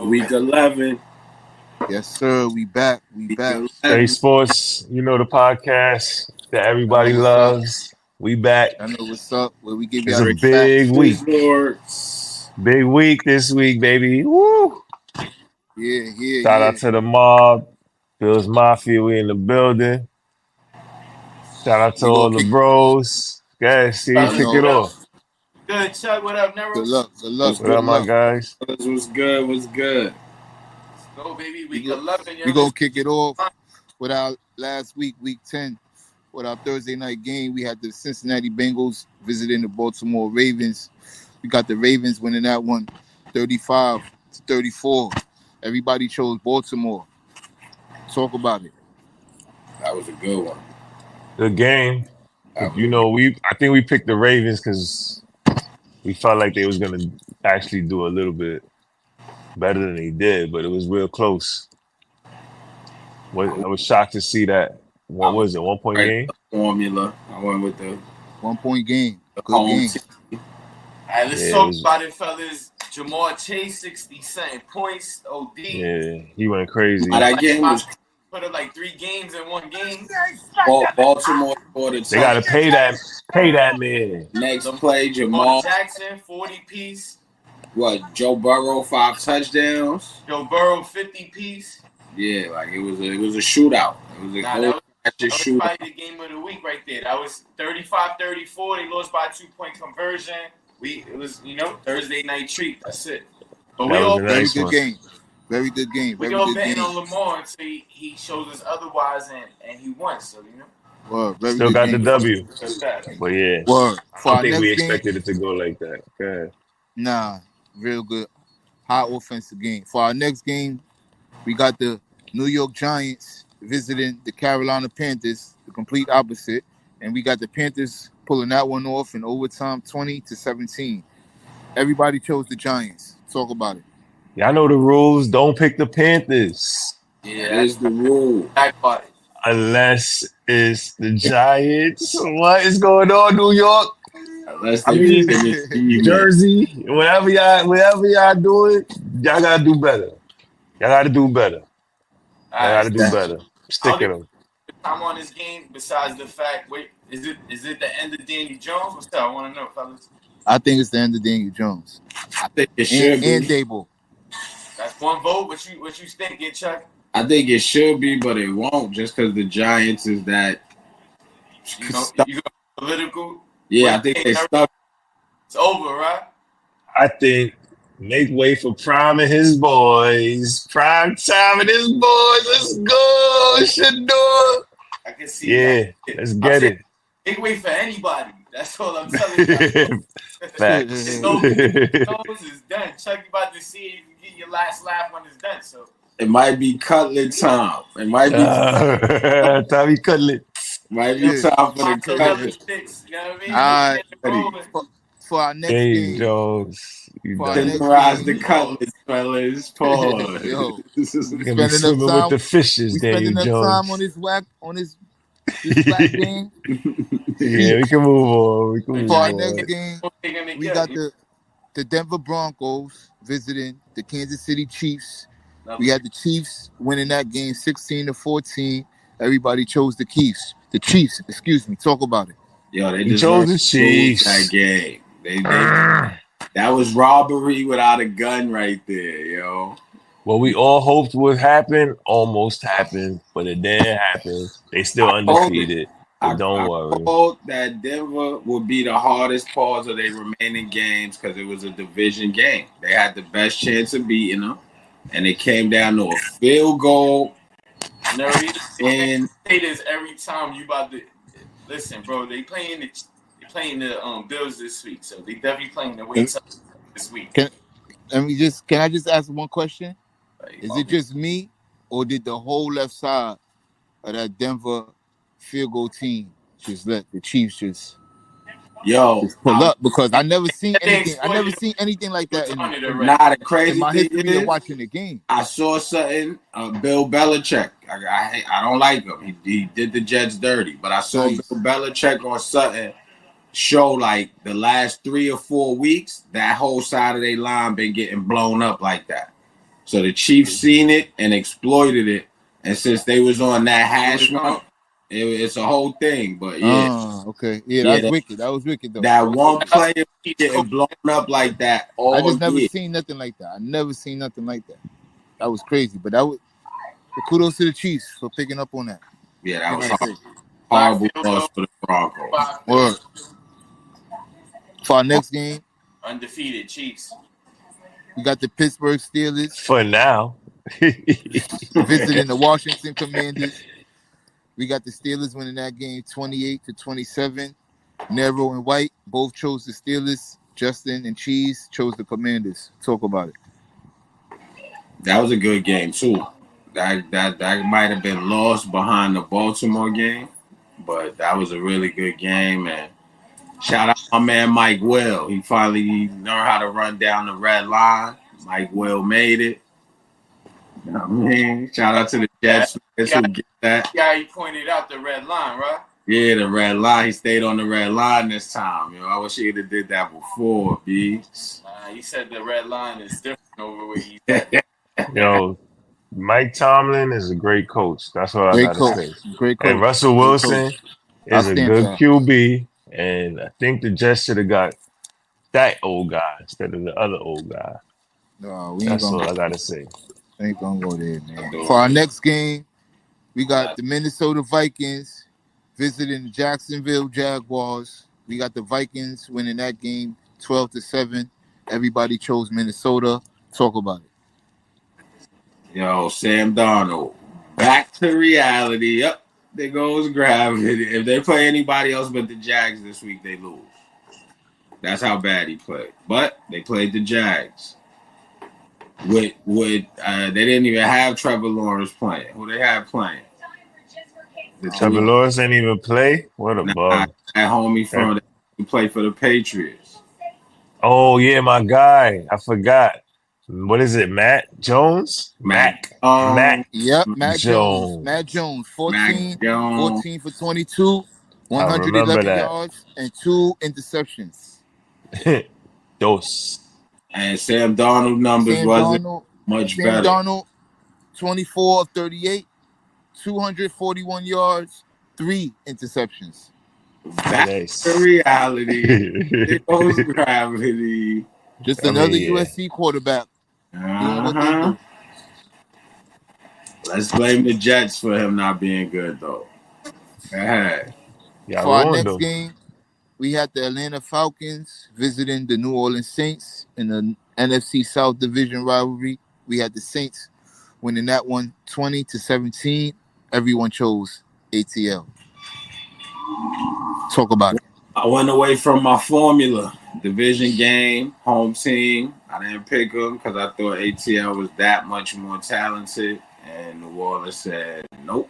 Week 11. Yes, sir. We back. We back. Hey, Sports, you know the podcast that everybody loves. We back. I know what's up. Where we give It's y'all a big week. Sports. Big week this week, baby. Woo! Yeah. Shout out to the mob. Bills Mafia, we in the building. Shout out to all the bros. Guys, see, kick it off. Good, Chuck. What up, Nero? Good luck. What up, my guys? What's good? Let's go, baby. Week 11. We're going to kick it off with our last week, Week 10. With our Thursday night game, we had the Cincinnati Bengals visiting the Baltimore Ravens. We got the Ravens winning that one 35-34. Everybody chose Baltimore. Talk about it. That was a good one. Good game. You know, I think we picked the Ravens because we felt like they was going to actually do a little bit better than they did, but it was real close. I was shocked to see that. What was it, 1 point game? Formula. I went with the 1 point game. Good home game. All right, let's talk about it, fellas. Jamar Chase, 60-something points. OD. Yeah, he went crazy. That game was put up like 3 games in one game. Baltimore scored a They got to pay that man. Next play, Jamal Jackson, 40-piece. What? Joe Burrow, 5 touchdowns. Joe Burrow, 50-piece. Yeah, like it was a shootout. It was a that was shootout. probably the game of the week right there. That was 35-34. They lost by a 2-point conversion. It was Thursday night treat. That's it. But we all Very good game. Very good game. We all betting on Lamar until he shows us otherwise, and he won. So Still got the W. But yeah, I don't think we expected it to go like that. Okay. Nah, real good. High offensive game. For our next game, we got the New York Giants visiting the Carolina Panthers, the complete opposite. And we got the Panthers pulling that one off in overtime, 20-17. Everybody chose the Giants. Talk about it. Y'all know the rules. Don't pick the Panthers. Yeah, that's the rule. Unless it's the Giants. What is going on, New York? New Jersey. Whatever y'all doing, y'all gotta do better. Sticking them. I'm on this game. Besides the fact, is it the end of Daniel Jones? What's that? I want to know, fellas. I think it's the end of Daniel Jones. I think it should be. And Dable. That's one vote. What you thinking, Chuck? I think it should be, but it won't, just because the Giants is that. You go political. Yeah, I think they stuck. It's over, right? I think make way for Prime and his boys. Prime time and his boys. Let's go, Shador. I can see. Yeah, let's get it. Make way for anybody. That's all I'm telling you. Facts. Jones is done. Chuck, you about to see if you can get your last laugh when it's done. So it might be cutlet time. It might be Tommy Cutlet. Might be time for the cutlet. You know what I mean? All right. For our next game, Jones. Tenderize the cutlets, fellas. Pause. Yo, swimming with the fishes, we Dave spending Jones. time on this black game. Yeah, we can move on. For our next game, we got the Denver Broncos visiting the Kansas City Chiefs. We had the Chiefs winning that game 16-14. Everybody chose the Chiefs. The Chiefs, excuse me. Talk about it. Yo, they just chose the Chiefs. That game. That was robbery without a gun right there, yo. What we all hoped would happen almost happened, but it didn't happen. They still undefeated. Don't worry. I thought that Denver would be the hardest part of their remaining games because it was a division game. They had the best chance of beating them, and it came down to a field goal. And say this every time you about to listen, bro. They playing the Bills this week, so they definitely playing the Wings this week. Can I just ask one question? Is it just me, or did the whole left side of that Denver field goal team just let the Chiefs just pull up? Because I never seen anything. I never seen anything like that in the crazy my history of watching the game. I saw something. Bill Belichick. I don't like him. He did the Jets dirty, but I saw Bill Belichick on something show like the last 3 or 4 weeks that whole side of their line been getting blown up like that. So the Chiefs seen it and exploited it. And since they was on that hash mark, it's a whole thing. But yeah. Okay. Yeah, that's wicked. That was wicked though. That one player getting blown up like that. I just never seen nothing like that. I never seen nothing like that. That was crazy. But that was kudos to the Chiefs for picking up on that. Yeah, that was horrible loss for the Broncos. Word. For our next game, undefeated Chiefs. We got the Pittsburgh Steelers. For now. Visiting the Washington Commanders. We got the Steelers winning that game 28-27. Nero and White both chose the Steelers. Justin and Cheese chose the Commanders. Talk about it. That was a good game too. That might have been lost behind the Baltimore game, but that was a really good game. And shout out my man Mike Will. He finally learned how to run down the red line. Mike Will made it. You know what I mean? Shout out to the Jets who get that. Yeah, he pointed out the red line, right? Yeah, the red line. He stayed on the red line this time. You know, I wish he would have did that before, B. He said the red line is different over where he's at. Yo, Mike Tomlin is a great coach. That's what I gotta say. Great coach. And Russell Wilson is a good QB. And I think the Jets should have got that old guy instead of the other old guy. No, that's all I gotta say. Ain't gonna go there, man. For our next game, we got the Minnesota Vikings visiting the Jacksonville Jaguars. We got the Vikings winning that game 12-7. Everybody chose Minnesota. Talk about it. Yo, Sam Darnold, back to reality. Yep, there goes gravity. If they play anybody else but the Jags this week, they lose. That's how bad he played. But they played the Jags. They didn't even have Trevor Lawrence playing. Who they have playing? Trevor Lawrence didn't even play? What a bum. That homie from who played for the Patriots. Oh, yeah, my guy. I forgot. What is it, Matt Jones? Matt. Yep, Matt Jones. Matt Jones, 14 for 22, 111 yards, and 2 interceptions. Dos. And Sam Darnold numbers wasn't much better. Sam Darnold, 24 of 38, 241 yards, 3 interceptions. Back to reality. It goes gravity. Just another USC quarterback. Let's blame the Jets for him not being good, though. For our next game, we had the Atlanta Falcons visiting the New Orleans Saints in the NFC South Division rivalry. We had the Saints winning that one 20-17. Everyone chose ATL. Talk about it. I went away from my formula. Division game, home team. I didn't pick them because I thought ATL was that much more talented. And New Orleans said, nope.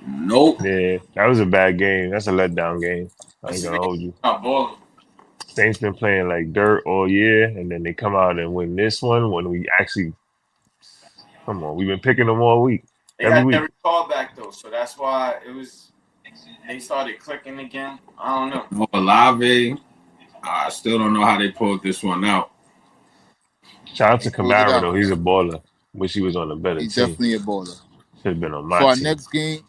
Yeah, that was a bad game. That's a letdown game. I ain't gonna hold you. Saints been playing like dirt all year, and then they come out and win this one when we actually come on. We've been picking them all week. Every week. Every callback though, so that's why it was. They started clicking again. I don't know. Olave, I still don't know how they pulled this one out. Shout out to Kamara though. He's a baller. Wish he was on a better team. He's definitely a baller. Should have been on my team. For our team. next game,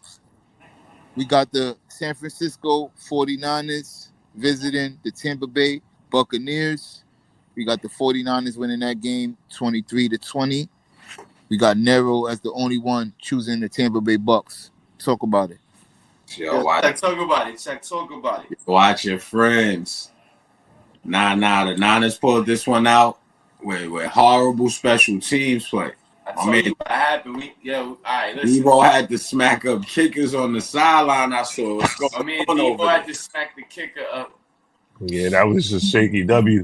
we got the San Francisco 49ers visiting the Tampa Bay Buccaneers. We got the 49ers winning that game 23-20. We got Nero as the only one choosing the Tampa Bay Bucks. Talk about it. Talk about it. Watch your friends. The Niners pulled this one out with horrible special teams play. I mean, what happened. All right, listen. Debo had to smack up kickers on the sideline. I saw. Debo had to smack the kicker up. Yeah, that was a shaky W.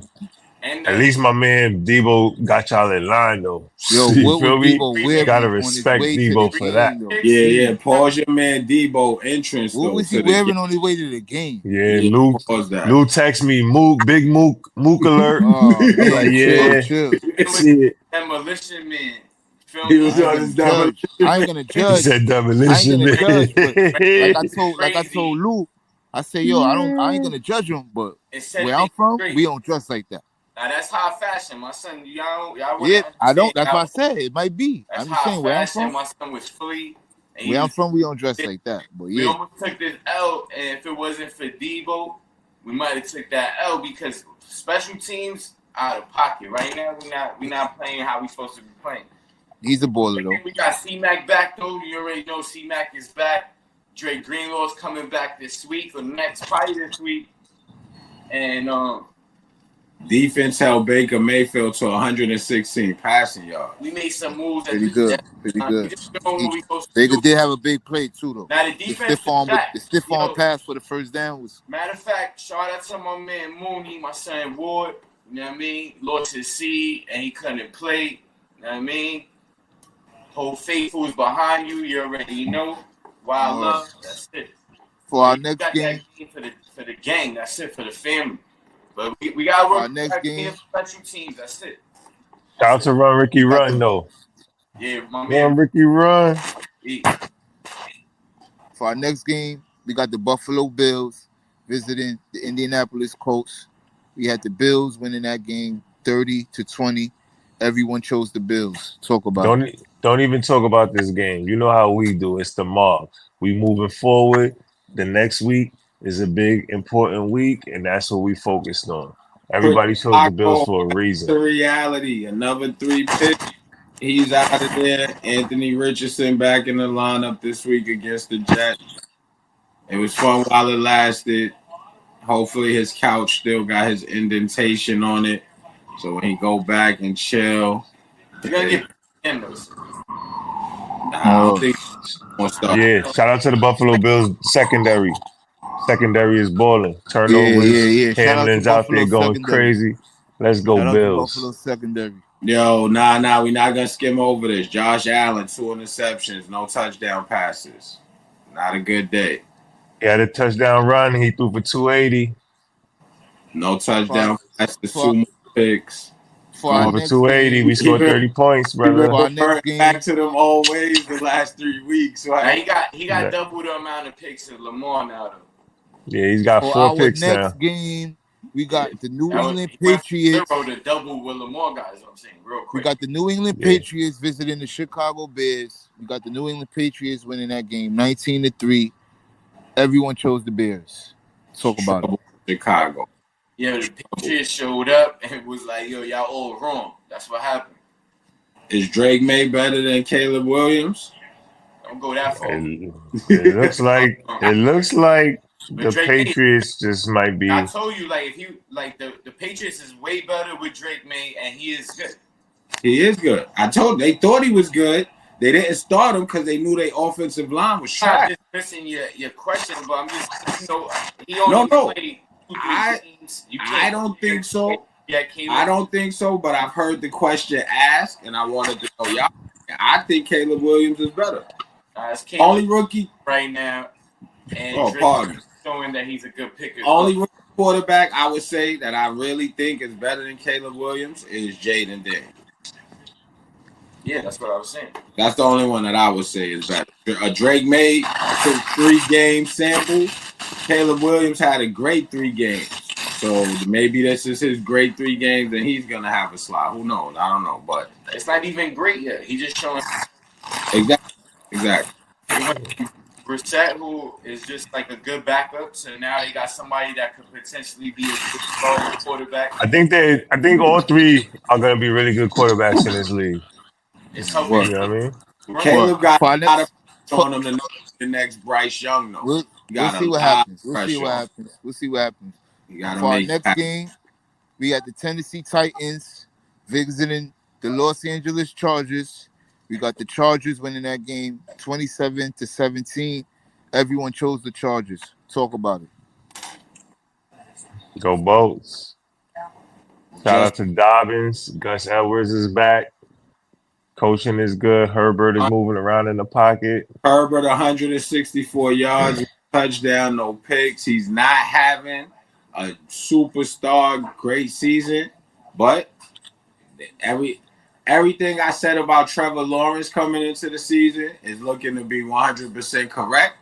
And at least my man Debo got y'all in line though. Yo, you feel me? You gotta respect Debo for that. Yeah. Pause your man Debo entrance. What was he wearing on his way to the game? Yeah, Luke text me, big Mook alert. Chill. Demolition man. He was on his demolition. I ain't gonna judge. He said demolition man. Like I told Luke, I say, yo, I ain't gonna judge him, but where I'm from, we don't dress like that. Now that's high fashion, my son. Y'all Yeah, I don't. That's what I said. It might be. That's I'm just high saying where I'm fashion. from. My son was fully. Where I'm from, we don't dress like that. But We yeah, almost took this L, and if it wasn't for Debo, we might have took that L because special teams out of pocket. Right now, we not playing how we supposed to be playing. he's a baller though. We got C-Mac back though. You already know C-Mac is back. Drake Greenlaw's coming back this week or next, probably this week. And defense held Baker Mayfield to 116 passing yards. we made some moves. Pretty good. Pretty good. Baker did have a big play too though. Now the defense the stiff arm pass for the first down was. Matter of fact, shout out to my man Mooney, my son Ward. You know what I mean? Lost his seed and he couldn't play. You know what I mean? Whole faithful is behind you. You already know. Wild love. That's it. For our next game. For the gang. That's it. For the family. But we got to work our next game. Special teams. That's it. Shout out to Run Ricky Run though. Yeah, my man. Run Ricky Run. For our next game, we got the Buffalo Bills visiting the Indianapolis Colts. We had the Bills winning that game 30-20. Everyone chose the Bills. Talk about it. Don't even talk about this game. You know how we do. It's the mob. We moving forward. The next week is a big, important week, and that's what we focused on. Everybody chose the Bills for a reason. The reality. Another 3 picks. He's out of there. Anthony Richardson back in the lineup this week against the Jets. It was fun while it lasted. Hopefully his couch still got his indentation on it. So when he go back and chill. You're going to get windows. I don't think yeah, shout out to the Buffalo Bills secondary. Secondary is balling. Turnovers. Yeah. Hamlin's out there going secondary. Crazy. Let's go, Shout Bills. Buffalo secondary. Yo, nah, we're not gonna skim over this. Josh Allen, 2 interceptions, no touchdown passes. Not a good day. He had a touchdown run. He threw for 280. No touchdown passes, 2 more picks. For our Over next 280, game, we scored 30 points, brother. For our next game, back to them old ways the last 3 weeks. Right? Now he got double the amount of picks of Lamar now though. Yeah, he's got 4 picks now. For our next game, we got the New England Patriots. The double with Lamar guys, I'm saying real quick. We got the New England Patriots visiting the Chicago Bears. We got the New England Patriots winning that game 19-3. Everyone chose the Bears. Talk about it. Chicago. Yeah, the Patriots showed up and was like, yo, y'all all wrong. That's what happened. Is Drake May better than Caleb Williams? Don't go that far. It looks like the Patriots just might be. I told you, like, if you like the Patriots is way better with Drake May, and he is good. He is good. I told they thought he was good. They didn't start him because they knew their offensive line was trash. I'm just missing your question, but I'm just he only played 2-3 games. I don't think so. Yeah, I don't think so, but I've heard the question asked, and I wanted to know y'all. I think Caleb Williams is better. Only rookie right now, and Drake showing that he's a good picker. Only rookie quarterback I would say that I really think is better than Caleb Williams is Jaden Daniels. Yeah, that's what I was saying. That's the only one that I would say is better. Drake May took 3-game sample. Caleb Williams had a great 3 games. So maybe this is his great 3 games and he's going to have a slot. Who knows? I don't know. But it's not even great yet. He's just showing. Exactly. Brissett, who is just like a good backup. So now they got somebody that could potentially be a good starting quarterback. I think all 3 are going to be really good quarterbacks in this league. It's tough. You know what I mean? Caleb got a lot of on him the next Bryce Young, though. We'll see what happens. We'll see what happens. For our next game, we got the Tennessee Titans visiting the Los Angeles Chargers. We got the Chargers winning that game 27-17. Everyone chose the Chargers. Talk about it. Go Bolts. Shout out to Dobbins. Gus Edwards is back. Coaching is good. Herbert is moving around in the pocket. Herbert, 164 yards, touchdown, no picks. He's not having a superstar great season, but everything I said about Trevor Lawrence coming into the season is looking to be 100% correct.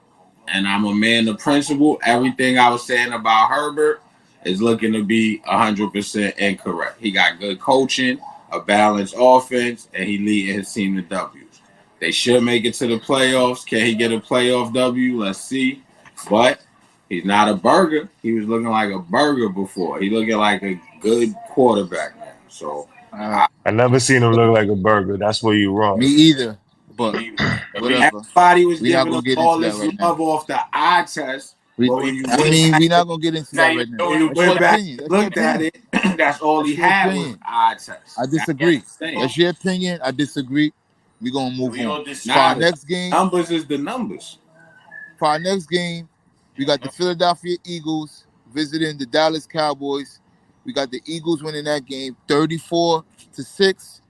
And I'm a man of principle. Everything I was saying about Herbert is looking to be 100% incorrect. He got good coaching, a balanced offense, and he leading his team to W's. They should make it to the playoffs. Can he get a playoff W? Let's see. But he's not a burger. He was looking like a burger before. He looking like a good quarterback now. So I never seen him look like a burger. That's where you wrong. Me either. But whatever. Everybody was We not giving gonna him get all into this that right love now. off the eye test. We're not gonna get into that right now. When you That's went your back opinion. and looked at it, that's all he That's your had was opinion. the eye test. I disagree. That's That's your opinion. I disagree. We're gonna move on. For Nah, our next game, numbers is the numbers. for our next game, we got the Philadelphia Eagles visiting the Dallas Cowboys. We got the Eagles winning that game 34-6.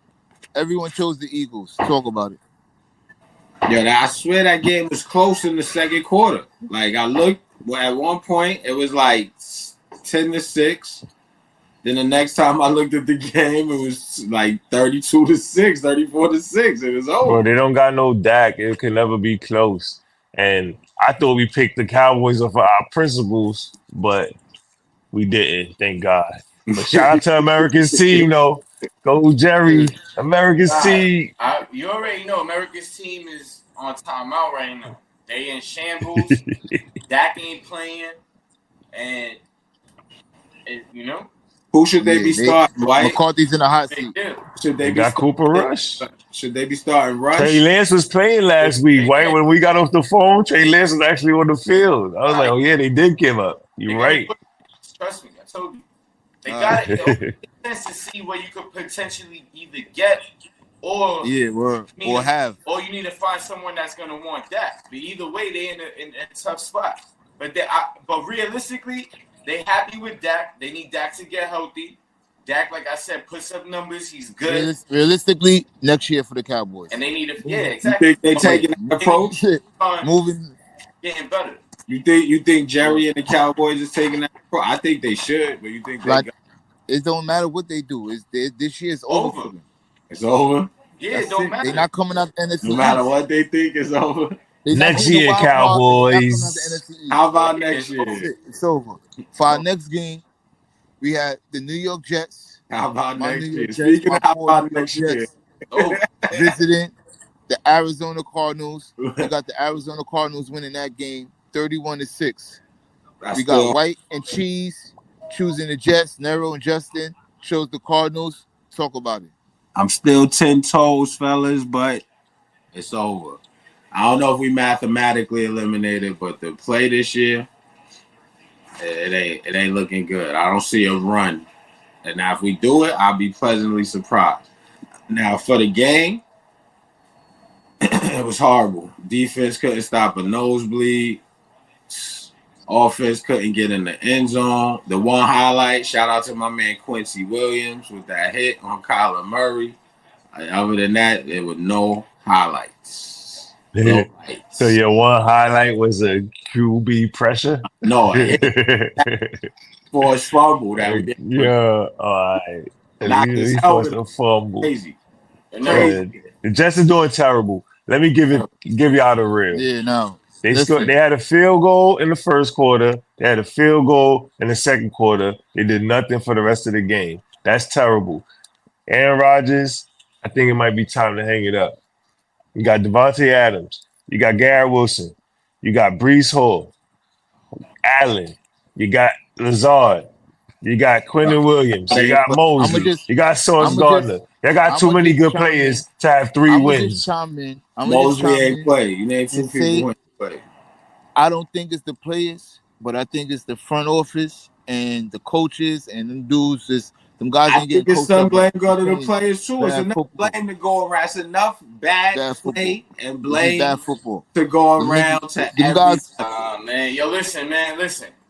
Everyone chose the Eagles. Talk about it. Yeah, I swear that game was close in the second quarter. Like I looked at one point, it was like 10-6. Then the next time I looked at the game, it was like 32-6, 34-6. It was over. Bro, they don't got no Dak. It can never be close. And I thought we picked the Cowboys off of our principles, but we didn't. Thank God. But shout out to America's team, though. Go Jerry, America's team. You already know America's team is on timeout right now. They in shambles. Dak ain't playing, and you know who should they be starting? White? McCarthy's in the hot seat. Should they be got Cooper Rush? Should they be starting Rush? Trey Lance was playing last week, right? When we got off the phone, Trey Lance was actually on the field. I was like, oh yeah, they did give up. You're right. Trust me, I told you. They got it. To see what you could potentially either get or have. Or you need to find someone that's gonna want that. But either way, they in a tough spot. But but realistically, they happy with Dak. They need Dak to get healthy. Dak, like I said, puts up numbers. He's good. Realistically, next year for the Cowboys. And they need exactly. You think they taking that approach? Moving, getting better. You think Jerry and the Cowboys is taking that approach? I think they should, but you think it don't matter what they do. This year is over for them. It's over. Yeah, it don't matter. They're not coming out the NFC East. No matter what they think, it's over. Next year, Cowboys. How about next year? It's over. For our next game, we had the New York Jets. How about next year? Speaking of how about next year, visiting the Arizona Cardinals. We got the Arizona Cardinals winning that game 31-6. We got White and Cheese choosing the Jets. Nero and Justin chose the Cardinals. Talk about it. I'm still 10 toes, fellas, but it's over. I don't know if we mathematically eliminated, but the play this year, it ain't looking good. I don't see a run. And now if we do it, I'll be pleasantly surprised. Now for the game, it was horrible. Defense couldn't stop a nosebleed. Offense couldn't get in the end zone. The one highlight, shout out to my man Quincy Williams with that hit on Kyler Murray. Other than that, there were no highlights. No lights. So your one highlight was a QB pressure? No, for his fumble that we did. Yeah, all right. He forced a fumble. Crazy. The Jets are doing terrible. Let me give y'all the real. Yeah, no. They had a field goal in the first quarter. They had a field goal in the second quarter. They did nothing for the rest of the game. That's terrible. Aaron Rodgers, I think it might be time to hang it up. You got Devontae Adams. You got Garrett Wilson. You got Breece Hall. Allen. You got Lazard. You got Quentin Williams. You got Mosley. You got Sauce Gardner. You got too many good players to have 3 wins. Mosley ain't play. You name 2 people who ain't play. I don't think it's the players, but I think it's the front office and the coaches and them dudes. Them guys ain't getting coached. Some blame go to the players too. It's enough blame to go around. It's enough bad play and blame to go around to every guys. Man, yo, listen.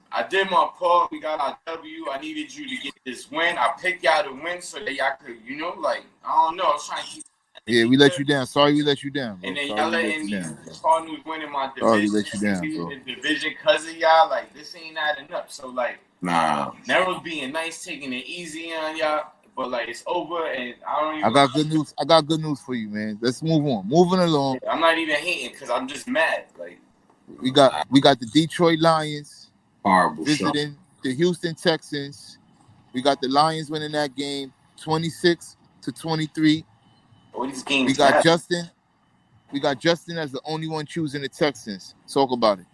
I did my part. We got our W. I needed you to get this win. I picked y'all to win so that y'all could, I don't know. I was trying to keep. Yeah, we let you down. Sorry we let you down, bro. And then y'all letting these Cardinals winning my division. Sorry we let you down, bro. The division because of y'all, this ain't adding up. So, nah. Nero's being nice, taking it easy on y'all. But, it's over, and I don't even... I got good news. I got good news for you, man. Let's move on. Moving along. I'm not even hating because I'm just mad. We got the Detroit Lions horrible visiting the Houston Texans. We got the Lions winning that game 26-23. All these games We got matter. Justin. We got Justin as the only one choosing the Texans. Talk about it.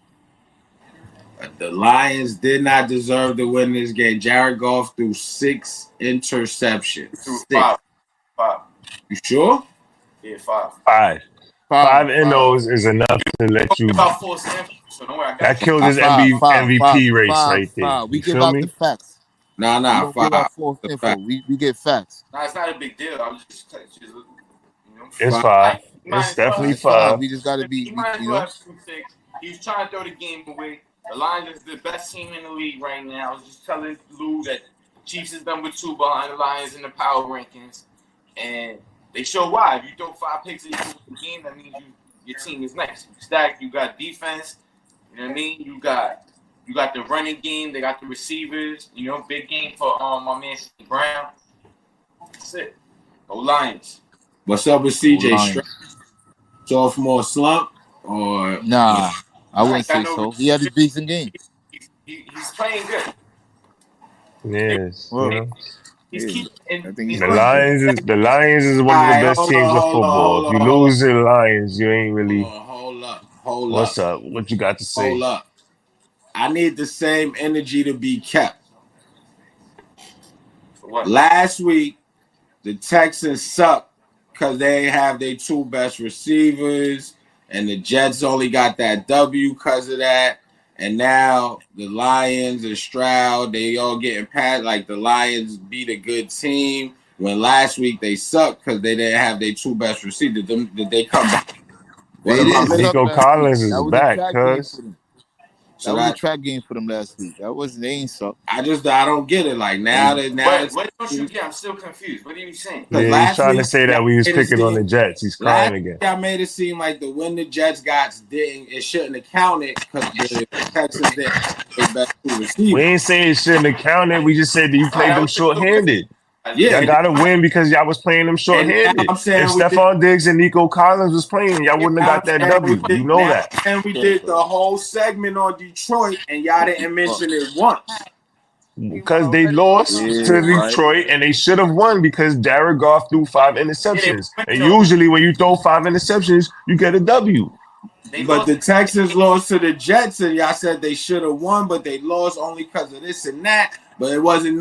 The Lions did not deserve to win this game. Jared Goff threw 6 interceptions. Through 6. five. You sure? Yeah, 5. Five NOs is enough to let you. About 4 samples, so don't worry. I got That you. killed his MVP race right there. We You give feel out me? the facts. We Nah, don't give 5. out false info. We get facts. Nah, it's not a big deal. I was just you know. It's 5. Like, It's definitely It's fine. 5. We just gotta be, He might as you well know. have 2-6. He was trying to throw the game away. The Lions is the best team in the league right now. I was just telling Lou that Chiefs is number 2 behind the Lions in the power rankings, and they show why. If you throw 5 picks in the game, that means your team is nice. You stack. You got defense. You know what I mean? You got the running game. They got the receivers. You know, big game for my man Steve Brown. That's it. Go Lions. What's up with CJ Lions. Stroud? Sophomore slump or Nah, I wouldn't I say know- so. He had a decent game. He's playing good. Yes. Well, You know? He's Yeah, keeping. I think he's The playing Lions is one of the best Hold teams on, of hold on, football. hold If you on, lose to the Lions, you ain't really. hold up. What's up? What you got to say? Hold up. I need the same energy to be kept. For what? Last week, the Texans sucked because they have their 2 best receivers, and the Jets only got that W because of that. And now the Lions and Stroud, they all getting past. Like the Lions beat a good team when last week they sucked because they didn't have their 2 best receivers. Did they come back? They What didn't about suck Nico last Collins week. is That was a back, track game cuz. for them. So That was a that, track game for them last week. They ain't suck. I don't get it. Like now that What don't you get? I'm still confused. What are you saying? Because Yeah, he's last trying to week, say that we was y'all made it picking on seem- the Jets. He's last crying again. week I made it seem like the win the Jets got it shouldn't have counted because the Texans didn't have their best 2 We receivers. ain't saying it shouldn't have counted. We just said that you played that them was still shorthanded. Yeah, Y'all got to win because y'all was playing them shorthanded. now I'm saying If we did- Stephon Diggs and Nico Collins was playing, y'all wouldn't have got that W. You know that. And we did the whole segment on Detroit, and y'all didn't mention it once. Because they lost to Detroit and they should have won because Jared Goff threw 5 interceptions. And usually when you throw 5 interceptions, you get a W. But the Texans lost to the Jets, and y'all said they should have won, but they lost only because of this and that. But it wasn't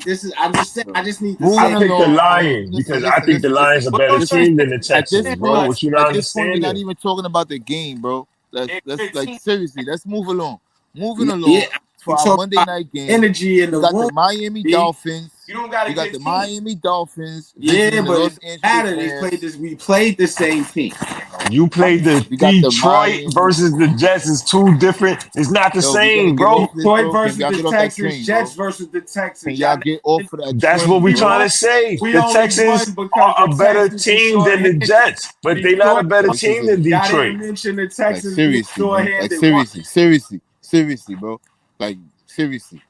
this is. I just need to I say picked the Lions because I think the Lions are a better team than the Texans, bro. What you not At this point, we're not understanding? even talking about the game, bro. Let's like seriously, let's move along. Moving along Yeah, for our Monday night game. energy in the We got room. the Miami Dolphins. You don't got We got the Miami Dolphins. Yeah, visiting the but Los it Angeles matter. Rams. We played the same team. You played the We got the Detroit Miami- versus the Jets is 2 different. It's not the Yo, we same, gotta get bro. off this, bro. Detroit versus Can y'all get the off that Texans, train, Jets bro? versus the Texans. Can y'all get off of that That's train, what we bro? trying to say. We The only Texans won because are a the better Texans team were than the short-handed. Jets, but they're not a better This team is than Y'all Detroit. didn't mention the Like Texans being seriously, bro. short-handed. Like seriously, bro. Like seriously.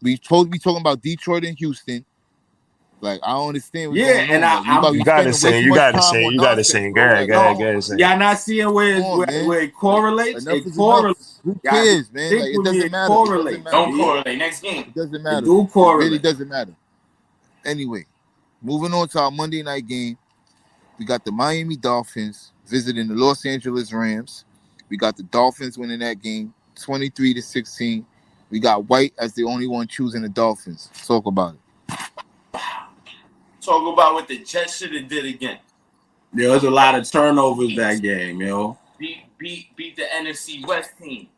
We supposed to be talking about Detroit and Houston. Like I don't understand what's going on. and Like, You got to say, you got to say, you got to say. Go ahead, go ahead, go ahead. Y'all not seeing where it correlates? It correlates. Who cares, man? Stick Like, it with me, doesn't it matter. correlates. Don't correlate. Next game. It doesn't It matter. do It correlate. really doesn't matter. Anyway, moving on to our Monday night game. We got the Miami Dolphins visiting the Los Angeles Rams. We got the Dolphins winning that game 23-16. We got White as the only one choosing the Dolphins. Let's talk about it. Talk about what the Jets should have did again. There was a lot of turnovers that game, yo. Beat the NFC West team.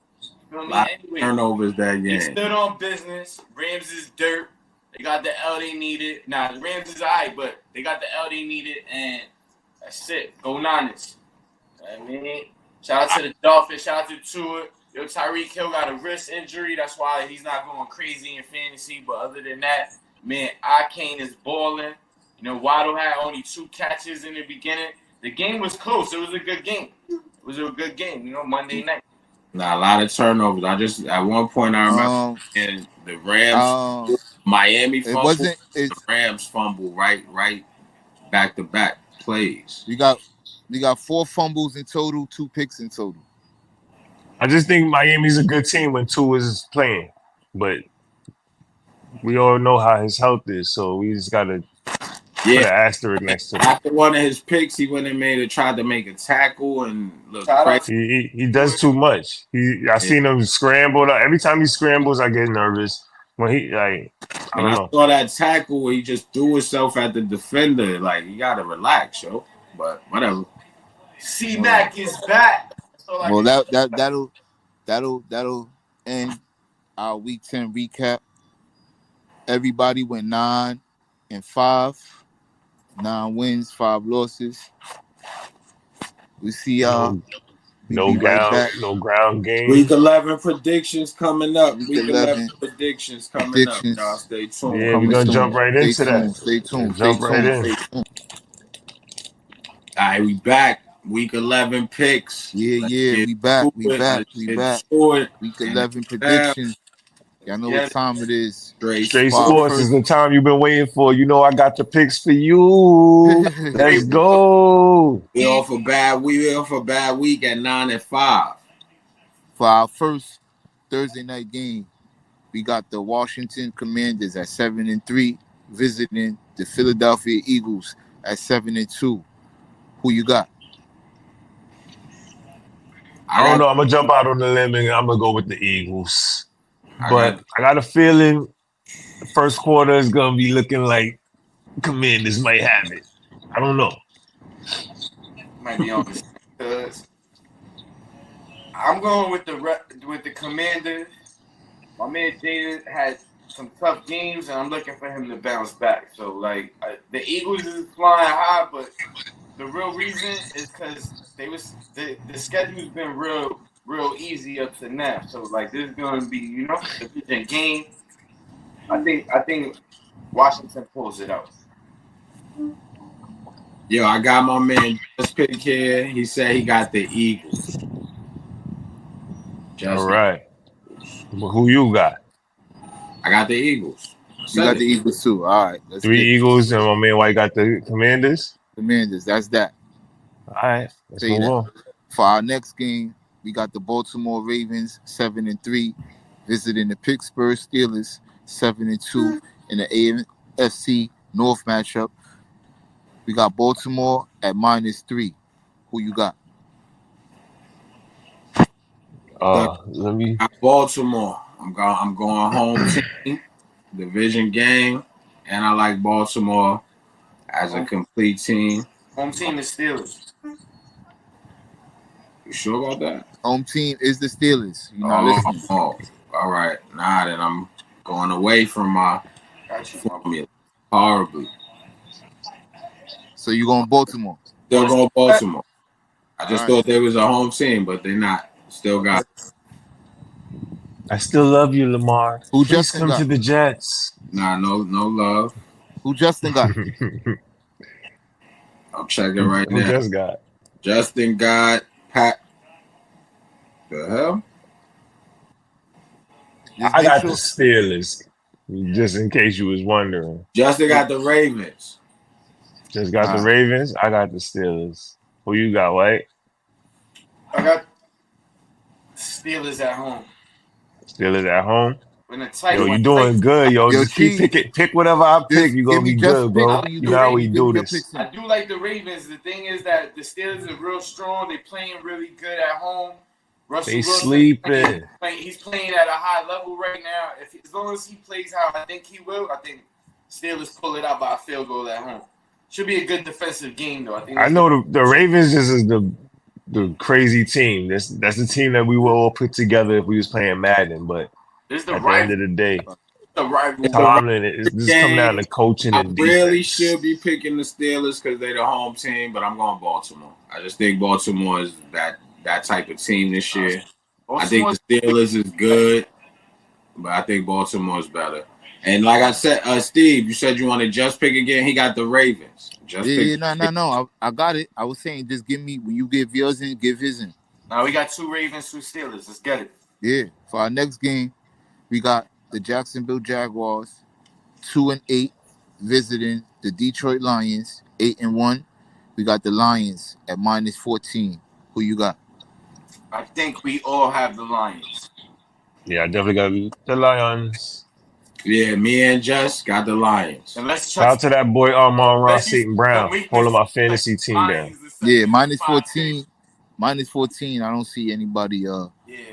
You know what A lot I of mean? Anyway, turnovers that they game. stood on business. Rams is dirt. They got the L they needed. Nah, the Rams is alright, but they got the L they needed, and that's it. Go Niners. I mean, shout out to the Dolphins. Shout out to Tua. Yo, Tyreek Hill got a wrist injury. That's why he's not going crazy in fantasy. But other than that, man, Kane is balling. You know, Waddle had only 2 catches in the beginning. The game was close. It was a good game. It was a good game, you know, Monday night. Nah, a lot of turnovers. At one point I remember and the Rams, Miami fumble, the Rams fumble right back to back plays. We got 4 fumbles in total, 2 picks in total. I just think Miami's a good team when Tua is playing. but we all know how his health is, so we just gotta put Yeah. an asterisk next to it. After one of his picks, he went and tried to make a tackle and look Shout out crazy. He does too much. I seen him scramble. Every time he scrambles, I get nervous. When he I When don't I know. saw that tackle where he just threw himself at the defender, like you gotta relax, yo. But whatever. C-Mac is back. Well, that'll end our Week 10 recap. Everybody went 9-5, 9 wins, 5 losses. We see y'all. No ground game. Week 11 predictions coming up. Week Week 11 predictions coming up. Y'all stay tuned. Yeah, we're gonna jump right into that. Stay tuned. Jump right in. All right, we back. Week 11 picks. Yeah, we back. Week 11 predictions. Y'all know what time it is. Straight Sports is the time you've been waiting for. You know I got the picks for you. Let's go. We off a bad week at 9-5. For our first Thursday night game, we got the Washington Commanders at 7-3, visiting the Philadelphia Eagles at 7-2. Who you got? I don't know. I'm gonna jump out on the limb and I'm gonna go with the Eagles. But I got a feeling the first quarter is gonna be looking like Commanders might have it. I don't know. Might be on this because I'm going with the Commanders. My man Jaden had some tough games, and I'm looking for him to bounce back. So, like, the Eagles is flying high, but the real reason is because the schedule's been real easy up to now. So, like, this is going to be, a decent game. I think Washington pulls it out. Yo, I got my man Just Pick here. He said he got the Eagles. All right. Well, who you got? I got the Eagles. You got the Eagles too. All right. 3 Eagles, and my man White got the Commanders. Commanders. That's that. All right. Let's move on. For our next game, we got the Baltimore Ravens 7-3, visiting the Pittsburgh Steelers 7-2 in the AFC North matchup. We got Baltimore at -3. Who you got? Let me. Baltimore. I'm going home team, division game, and I like Baltimore as a complete team. Home team is Steelers. You sure about that? Home team is the Steelers. You're not listening. All right. Nah, then I'm going away from my formula horribly. So you going Baltimore? Still going Baltimore. I just thought they was a home team, but they're not. Still got it. I still love you, Lamar. Who Please Justin come got? to the Jets. Nah, no love. Who Justin got? I'm checking right now. Who just got? Justin got Pat. The hell? I got the Steelers. Just in case you was wondering. Justin got the Ravens. Just got the Ravens. I got the Steelers. Who you got, White? I got Steelers at home. Steelers at home. Yo, you doing good, yo. Just keep picking. Pick whatever I pick. You're going to be good, bro. You know how we do this. I do like the Ravens. The thing is that the Steelers are real strong. They're playing really good at home. Russell They Wilson, sleeping. He's playing at a high level right now. As long as he plays how I think he will, I think Steelers pull it out by a field goal at home. Should be a good defensive game, though. I know the Ravens just is the crazy team. That's the team that we will all put together if we was playing Madden. But at the end of the day, Tomlin is just coming down to coaching and defense. I really should be picking the Steelers because they're the home team, but I'm going Baltimore. I just think Baltimore is that type of team this year. I think the Steelers is good, but I think Baltimore is better. And like I said, Steve, you said you wanted Just Pick again. He got the Ravens. No. I got it. I was saying just give me, when you give yours in, give his in. Now we got 2 Ravens, 2 Steelers. Let's get it. Yeah. For our next game, we got the Jacksonville Jaguars 2-8, visiting the Detroit Lions 8-1. We got the Lions at -14. Who you got? I think we all have the Lions. Yeah, I definitely got the Lions. Yeah, me and Jess got the Lions. And let's Shout out trust. to that boy Armon Let's Ross use St. some Brown, holding weakness. my Like fantasy team down. Lions. Yeah, minus 14. Minus 14. I don't see anybody Yeah,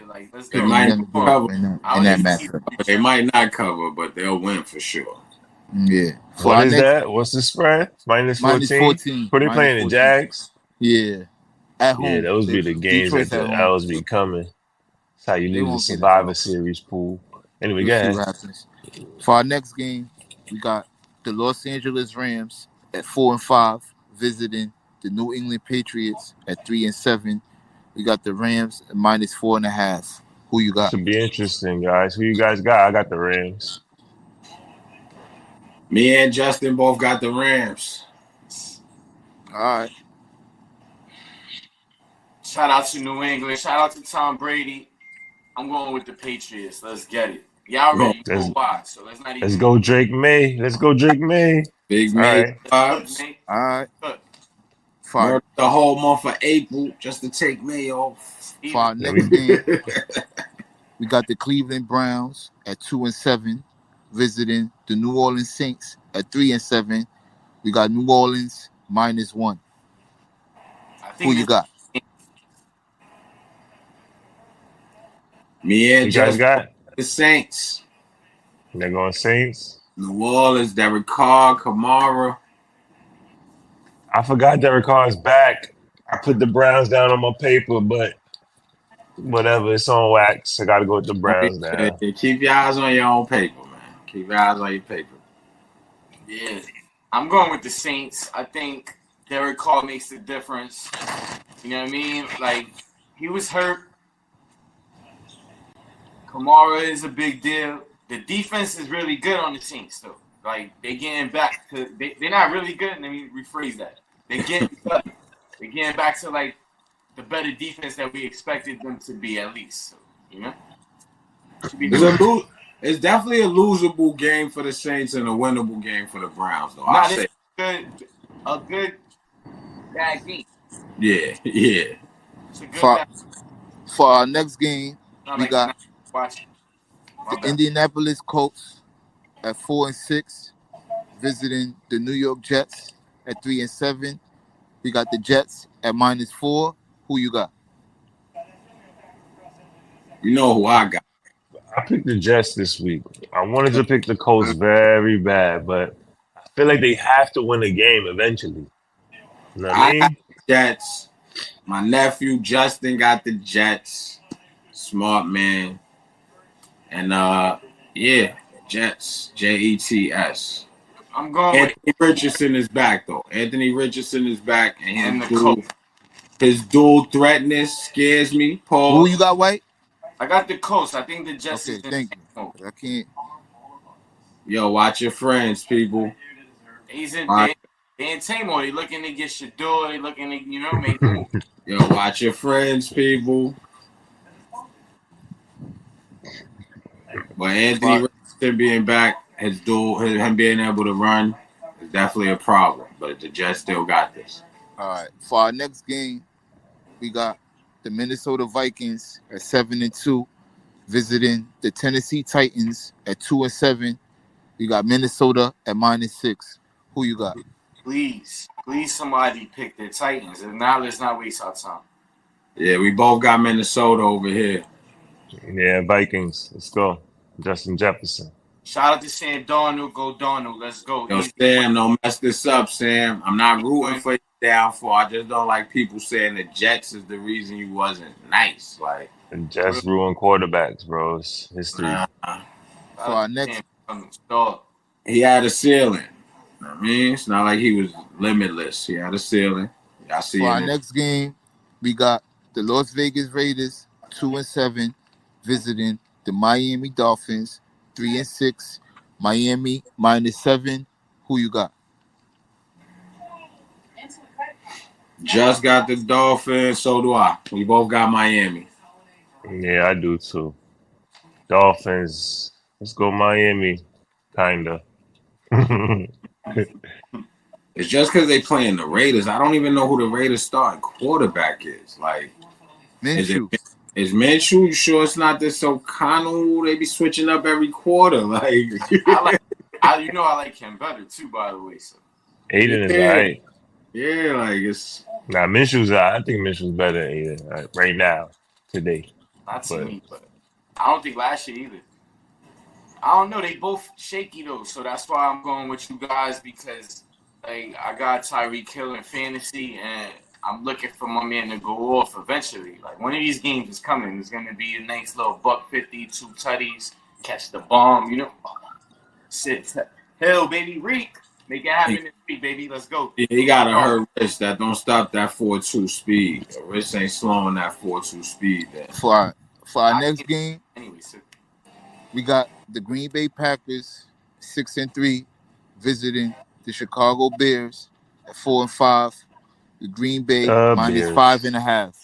like let's They go. might them not cover, in that I don't matchup. but they might not cover, but they'll win for sure. Yeah. For What our is next that? What's the spread? Minus minus 14? 14. Who they Minus playing? The 14. Jags? Yeah. At Yeah, home. those be the games Detroit's that at the home. L's be coming. That's how you They lose the won't get Survivor involved. Series pool. Anyway, We'll go see ahead. what happens. For our next game, we got the Los Angeles Rams at 4-5 visiting the New England Patriots at 3-7. We got the Rams at minus 4.5. Who you got? Should be interesting, guys. Who you guys got? I got the Rams. Me and Justin both got the Rams. All right. Shout out to New England. Shout out to Tom Brady. I'm going with the Patriots. Let's get it. Y'all already know why, so let's not even. Let's go, Drake May. Let's go, Drake May. Big All May right. vibes. All right. Murder the whole month of April just to take May off. For our next game, we got the Cleveland Browns at 2-7 visiting the New Orleans Saints at 3-7. We got New Orleans minus 1. Who you got? Me and You guys Justin got the Saints. They're going Saints. New Orleans, Derek Carr, Kamara. I forgot Derek Carr's back. I put the Browns down on my paper, but whatever, it's on wax. I got to go with the Browns now. Keep your eyes on your own paper, man. Keep your eyes on your paper. Yeah, I'm going with the Saints. I think Derek Carr makes the difference. You know what I mean? Like, he was hurt. Kamara is a big deal. The defense is really good on the Saints, though. Like, they're getting back to – they're not really good. Let me rephrase that. They're getting better. They're getting back to, like, the better defense that we expected them to be at least. So, you know? It's definitely a losable game for the Saints and a winnable game for the Browns, though. Not a good bad game. Yeah, yeah. It's a good for our next game, we got the Indianapolis Colts at 4-6 visiting the New York Jets at 3-7. We got the Jets at minus 4. Who you got? You know who I got. I picked the Jets this week. I wanted to pick the Colts very bad, but I feel like they have to win a game eventually. You know what I mean? Jets. My nephew Justin got the Jets. Smart man. And yeah, Jets. Jets. I'm going. Anthony Richardson is back though. Anthony Richardson is back, and the Colts. His dual threatness scares me. Paul. Who you got, White? I got the Colts. I think the Jets. Okay, thank you. I can't. Yo, watch your friends, people. He's in. They in Tamor. They looking to get Shador. They looking to make move. Yo, watch your friends, people. But Anthony Richardson being back, him being able to run is definitely a problem. But the Jets still got this. All right. For our next game, we got the Minnesota Vikings at 7-2 visiting the Tennessee Titans at 2-7. We got Minnesota at minus 6. Who you got? Please somebody pick the Titans. And now let's not waste our time. Yeah, we both got Minnesota over here. Yeah, Vikings. Let's go. Justin Jefferson. Shout out to Sam Darnold. Go Darnold. Let's go. Yo, Sam, don't mess this up, Sam. I'm not rooting for your downfall. I just don't like people saying the Jets is the reason you wasn't nice. Like, the Jets ruin quarterbacks, bro. It's history. For our next, he had a ceiling. I mean, it's not like he was limitless. He had a ceiling. I see. For our next game, we got the Las Vegas Raiders 2-7 visiting the Miami Dolphins 3-6. Miami minus 7. Who you got? Just got the Dolphins. So do I. We both got Miami. Yeah, I do too. Dolphins. Let's go Miami. Kinda. It's just because they playing the Raiders. I don't even know who the Raiders starting quarterback is. Like, Minshew. Is Minshew? You sure it's not this O'Connell? They be switching up every quarter. Like I like him better too. By the way, so Aiden is all right. Yeah, like it's. Nah, Minshew's I think Minshew's better than Aiden right now, today. not to me, but I don't think last year either. I don't know. They both shaky though, so that's why I'm going with you guys because like I got Tyreek Hill in fantasy, and I'm looking for my man to go off eventually. Like one of these games is coming. It's gonna be a nice little $150, 2 tutties, catch the bomb, Sit Hill, baby, Reek. Make it happen this week, baby. Let's go. Yeah, he got to hurt wrist that don't stop that 4.2 speed. The wrist ain't slowing that 4.2 speed. Then. For our next game, anyway, so. we got the Green Bay Packers 6-3 visiting the Chicago Bears at 4-5. The Green Bay minus Bears. 5.5.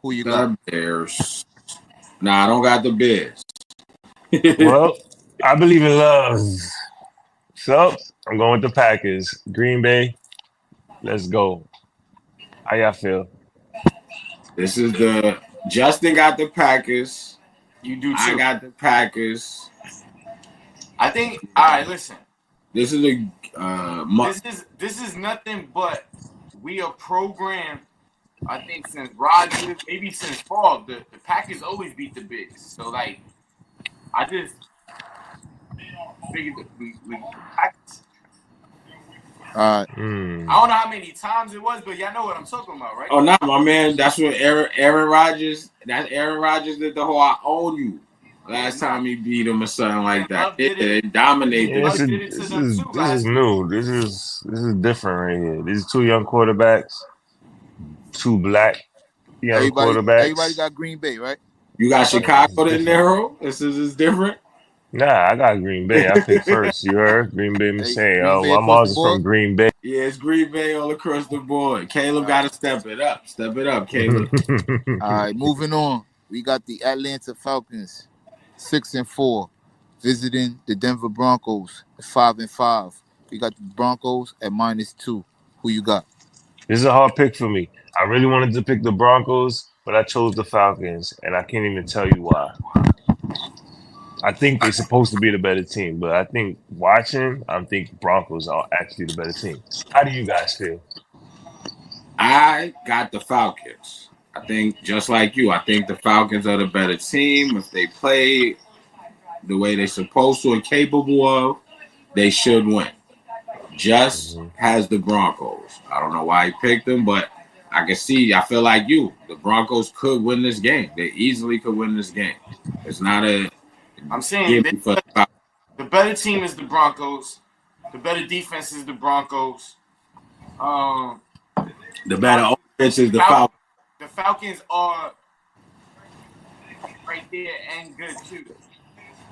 Who you got? The Bears. Nah, I don't got the Bears. Well, I believe in love. So I'm going with the Packers. Green Bay. Let's go. How y'all feel? This is the Justin got the Packers. You do too. I got the Packers. I think. All right, listen. This is a. This is nothing but we are programmed. I think since Rodgers, maybe since fall, the Packers always beat the Bigs. So like, I just figured we Packers. I don't know how many times it was, but y'all know what I'm talking about, right? Oh, no, my man. That's what Aaron Rodgers. That's Aaron Rodgers did the whole "I own you" last time he beat him or something like that. It dominated. This is new. This is different right here. These 2 young quarterbacks, 2 black young quarterbacks. Everybody got Green Bay, right? You got Chicago in there. This is different. Nah, I got Green Bay. I picked first. You heard? Green Bay saying, I'm also from Green Bay. Yeah, it's Green Bay all across the board. Caleb got to step it up. Step it up, Caleb. All right, moving on. We got the Atlanta Falcons, 6-4, visiting the Denver Broncos, 5-5. We got the Broncos at -2. Who you got? This is a hard pick for me. I really wanted to pick the Broncos, but I chose the Falcons, and I can't even tell you why. I think they're supposed to be the better team, but I think I think Broncos are actually the better team. How do you guys feel? I got the Falcons. I think just like you, I think the Falcons are the better team. If they play the way they're supposed to and capable of, they should win. Just has the Broncos. I don't know why he picked them, but I feel like you. The Broncos could win this game. They easily could win this game. It's not a I'm saying the better team is the Broncos. The better defense is the Broncos. The better offense is the Falcons. The Falcons are right there and good too.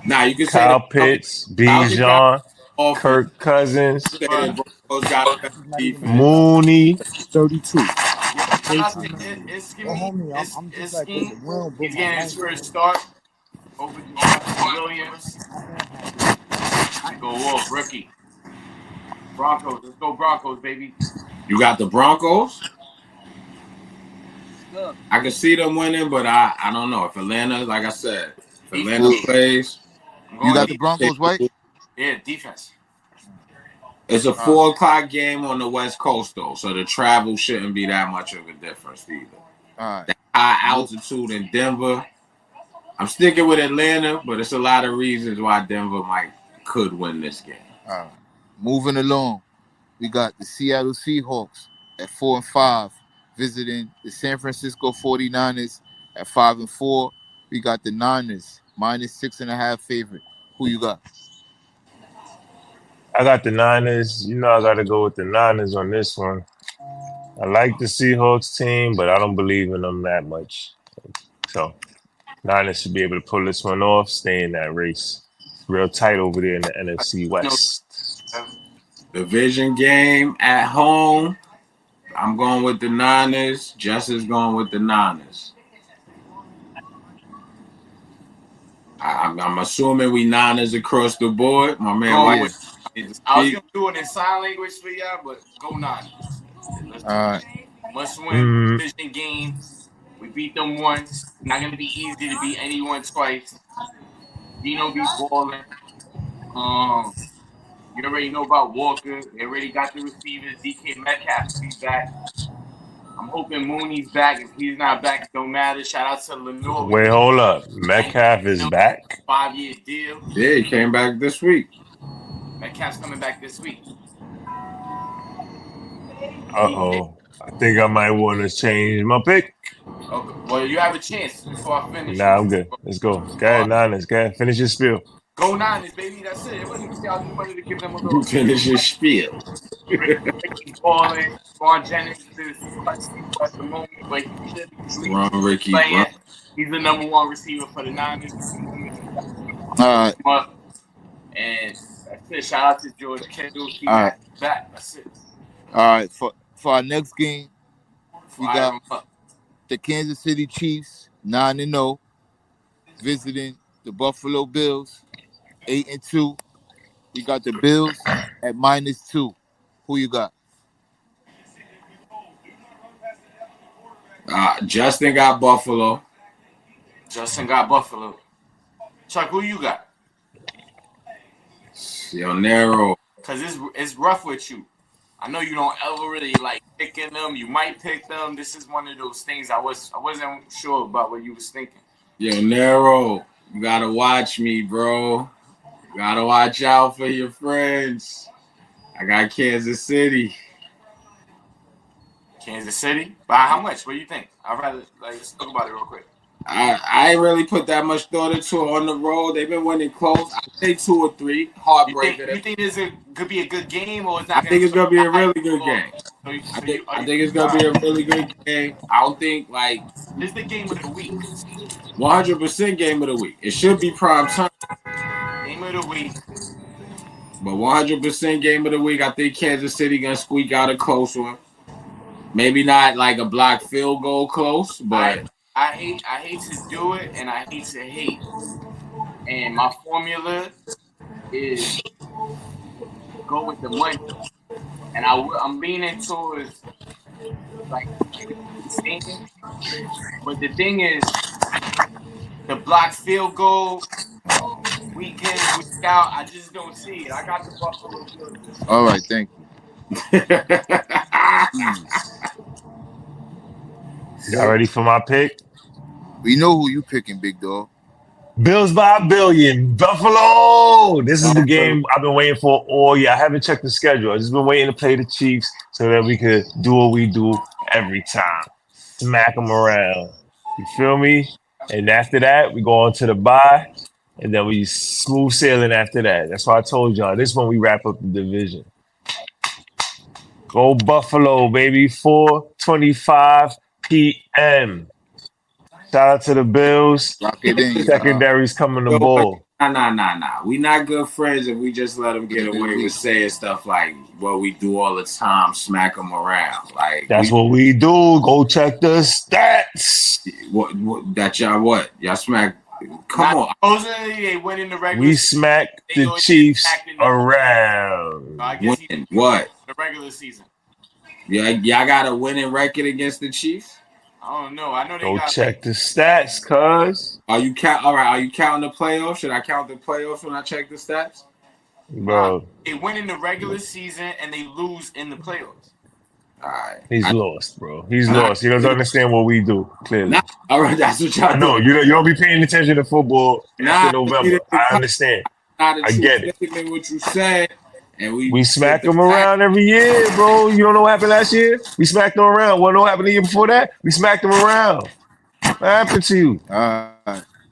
Now you can say Kyle Pitts, Bijan, Kirk Cousins, Mooney, 32. It's he's getting his first start over Williams. Go off, rookie. Broncos, let's go Broncos, baby. You got the Broncos? I can see them winning, but I don't know. If Atlanta, like I said, if Atlanta plays. You got the Broncos, right? Yeah, defense. It's a 4:00 game on the West Coast, though, so the travel shouldn't be that much of a difference either. All right. The high altitude in Denver. I'm sticking with Atlanta, but it's a lot of reasons why Denver could win this game. All right. Moving along, we got the Seattle Seahawks at 4-5, visiting the San Francisco 49ers at 5-4. We got the Niners -6.5 favorite. Who you got? I got the Niners. I got to go with the Niners on this one. I like the Seahawks team, but I don't believe in them that much. So Niners should be able to pull this one off, stay in that race. It's real tight over there in the NFC West. Division game at home. I'm going with the Niners. Justin's going with the Niners. I'm assuming we Niners across the board. My man, I was going to do it in sign language for y'all, but go Niners. All right. Must win division game We beat them once. Not gonna be easy to beat anyone twice. Dino be balling. You already know about Walker. They already got the receivers. DK Metcalf will be back. I'm hoping Mooney's back. If he's not back, it don't matter. Shout out to Lenore. Wait, hold up. Metcalf is back? 5-year deal. Yeah, he came back this week. Metcalf's coming back this week. Uh-oh. I think I might want to change my pick. Okay. Well, you have a chance before I finish. Nah, I'm good. Let's go. Go ahead, Niners. Go ahead. Finish your spiel. Go Niners, baby. That's it. It wasn't I just wanted to give them a little Finish your spiel. Ricky balling. Ron Jennings is at the moment, but he should be Ricky. playing. He's the number one receiver for the Niners. All right. And that's it. Shout out to George Kittle. He's back. That's it. All right. For our next game, we got the Kansas City Chiefs 9-0 visiting the Buffalo Bills 8-2. We got the Bills at -2. Who you got? Justin got Buffalo. Chuck, who you got? Yo, narrow. Because it's rough with you. I know you don't ever really like picking them. You might pick them. This is one of those things I wasn't sure about what you was thinking. Yo, narrow. You gotta watch me, bro. You gotta watch out for your friends. I got Kansas City. Kansas City? By how much? What do you think? I'd rather let's talk about it real quick. I ain't really put that much thought into it on the road. They've been winning close. I'd say 2 or 3. Heartbreaker. You think this could be a good game, or it's not? I think it's gonna be a really good game. I think it's gonna be a really good game. I don't think this is the game of the week. 100% game of the week. It should be prime time. Game of the week. But 100% game of the week. I think Kansas City gonna squeak out a close one. Maybe not like a blocked field goal close, but I hate to do it, and I hate to hate. And my formula is go with the money. And I'm leaning towards thinking. But the thing is, the blocked field goal, week in, week out, I just don't see it. I got the Buffalo Bills. All right, thank you. Y'all ready for my pick? We know who you picking, big dog. Bills by $1 billion. Buffalo! This is the game I've been waiting for all year. I haven't checked the schedule. I've just been waiting to play the Chiefs so that we could do what we do every time. Smack them around. You feel me? And after that, we go on to the bye, and then we smooth sailing after that. That's why I told y'all. This is when we wrap up the division. Go Buffalo, baby. 4:25 p.m. Shout out to the Bills. Secondary's coming to ball. Nah. We not good friends if we just let them get away with saying stuff like what we do all the time, smack them around. That's what we do. Go check the stats. What that y'all what? Y'all smack. Come on. They win in the regular. We smack the Chiefs around. Win what? The regular season. Yeah, y'all got a winning record against the Chiefs? I don't know. I know they Go check the stats, cuz. Are you counting the playoffs? Should I count the playoffs when I check the stats? Bro. They win in the regular season and they lose in the playoffs. All right. He's lost, bro. He's lost. He doesn't understand what we do, clearly. All right, that's what y'all do. No, you don't be paying attention to football after November. I understand. I get it. What you said. And we smack them around every year, bro. You don't know what happened last year? We smacked them around. What happened the year before that? We smacked them around. What happened to you? All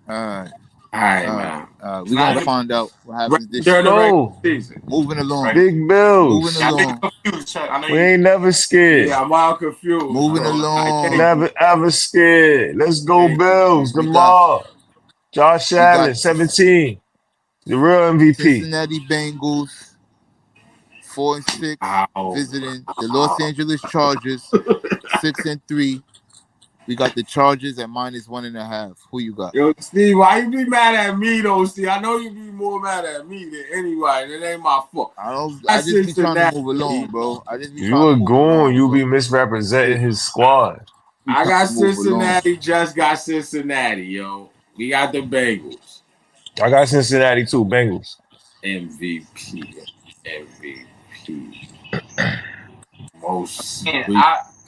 right, man. We're going to find out what happens this year. Moving along. Big Bills. Moving along. We ain't never scared. Yeah, I'm all confused. Moving along. Never, ever scared. Let's go, Bills. Lamar. Josh Allen, 17. The real MVP. Cincinnati Bengals. 4-6, visiting the Los Angeles Chargers, 6-3. We got the Chargers at -1.5. Who you got? Yo, Steve, why you be mad at me though, Steve? I know you be more mad at me than anybody. It ain't my fault. I just be trying to move along, bro. You a goon. You be misrepresenting his squad. I got Move Cincinnati. Just got Cincinnati, yo. We got the Bengals. I got Cincinnati too. Bengals. MVP. Most. And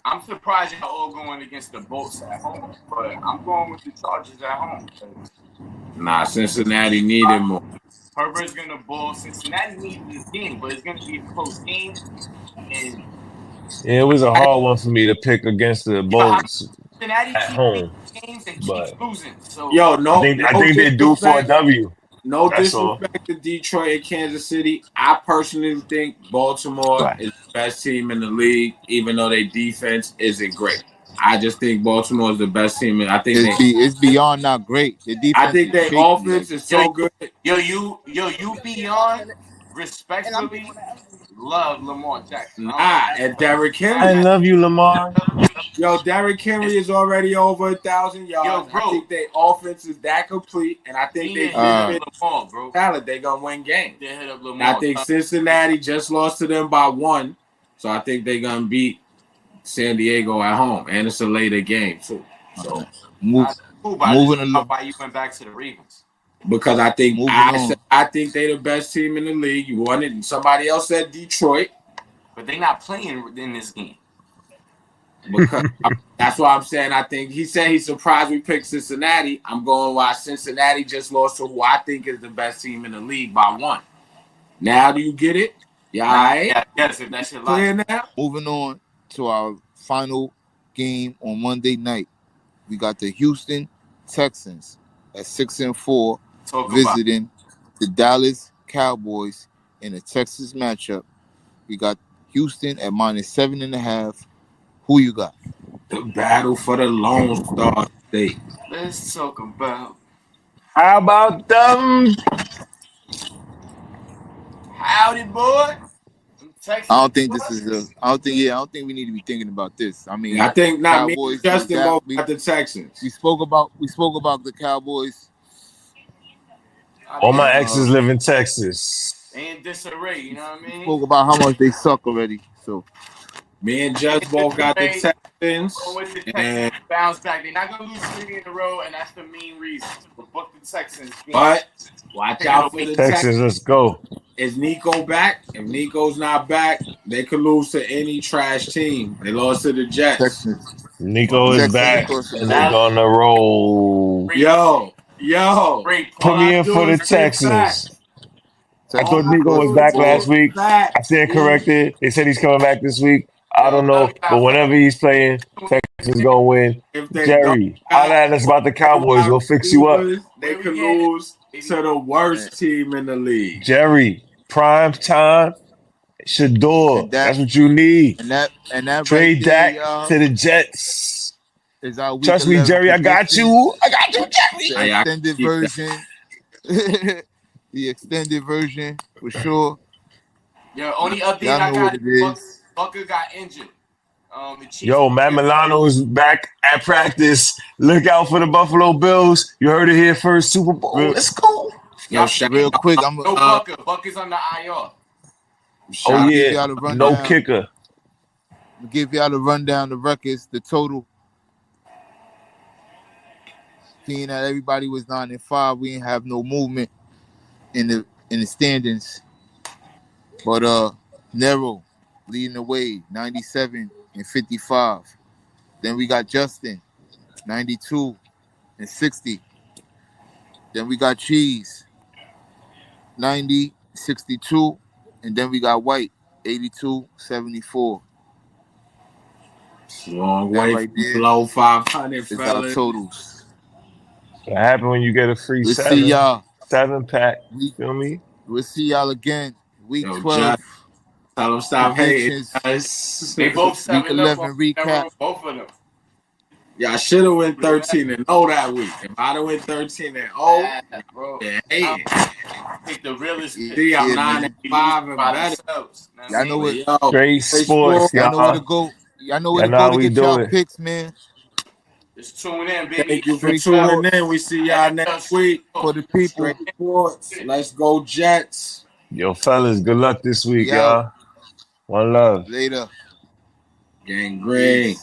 I'm surprised y'all all going against the Bolts at home, but I'm going with the Chargers at home. Nah, Cincinnati needed more. Herbert's gonna ball. Cincinnati needs this game, but it's gonna be a close game. And Yeah, it was a hard one for me to pick against the Bolts Cincinnati at keeps home. games and But keeps losing. So Yo, no, I think they're due for a W. No That's all. disrespect to Detroit and Kansas City. I personally think Baltimore Right. is the best team in the league, even though their defense isn't great. I just think Baltimore is the best team, and I think it's beyond not great. The defense. I think their offense is so good. You beyond respectfully love Lamar Jackson. And Derrick Henry. I love you, Lamar. Yo, Derrick Henry is already over 1,000 yards. Yo, bro. I think their offense is that complete, and I think they Lamar, bro. talent. They're gonna win games. They hit up And Lamar. I think Cincinnati just lost to them by 1, so I think they're gonna beat San Diego at home, and it's a later game too. So moving along. Why you went back to the Ravens? Because I think I think they're the best team in the league. You wanted somebody else said Detroit, but they're not playing in this game. Because that's why I'm saying I think he said he's surprised we picked Cincinnati. I'm going why Cincinnati just lost to who I think is the best team in the league by 1. Now do you get it? Yeah, all right. Yeah, yes, if that's your Clear logic. now. Moving on to our final game on Monday night. We got the Houston Texans at 6-4 visiting the Dallas Cowboys in a Texas matchup. We got Houston at -7.5. Who you got? The battle for the Lone Star State. Let's talk about. How about them? Howdy, boy. I don't think this is I don't think we need to be thinking about this. I mean, I think not Cowboys, me. Justin both got the Texans. We spoke about the Cowboys. All my exes live in Texas. They in disarray, you know what I mean? We spoke about how much they suck already. So me and Judge both got the Texans. With the Texans bounce back. They're not gonna lose 3 in a row, and that's the main reason. But book the Texans. But watch out for the Texans. Let's go. Is Nico back? If Nico's not back, they could lose to any trash team. They lost to the Jets. Texans. Nico is back, and they're gonna roll. Yo. Put me in for the Texans. I thought Nico was back last week. I stand corrected. They said he's coming back this week. I don't know, but whenever he's playing, Texans gonna win. Jerry, holla at us about the Cowboys. We'll fix you up. They could lose to the worst team in the league. Jerry, prime time, Shador. That's what you need. And that trade right Dak to the Jets. Is our week Trust me, Jerry. I got you. Jerry. The extended version. The extended version for sure. Yo, only update I got. Bucker got injured. Yo, Matt Milano's back at practice. Look out for the Buffalo Bills. You heard it here first. Super Bowl. Let's go. Yo, real quick, I'm Bucker. Bucker's on the IR. Oh yeah, no kicker. I'll give y'all the rundown. The records, the total. Seeing that everybody was 9-5, we didn't have no movement in the standings. But Nero leading the way, 97-55. Then we got Justin, 92-60. Then we got Cheese, 90-62. And then we got White, 82-74. Long way right below 500, fellas. Our totals. What happened when you get a free we'll see y'all. 7-pack? You feel me? We'll see y'all again. Week 12. Tell them stop hating. They both Week 11 recap. Both of them. Yeah, I should have went 13-0 that week. If I'd have went 13-0, bro. Yeah, Take the realest. See, I'm 9-5 and better. Y'all know what? Straight sports. Y'all know where to go. Y'all know where to go to get y'all picks, man. Just tune in, baby. Thank you for tuning in. We see y'all next week. For the people. Straight sports. Let's go, Jets. Yo, fellas, good luck this week, y'all. One love. Later. Gang green.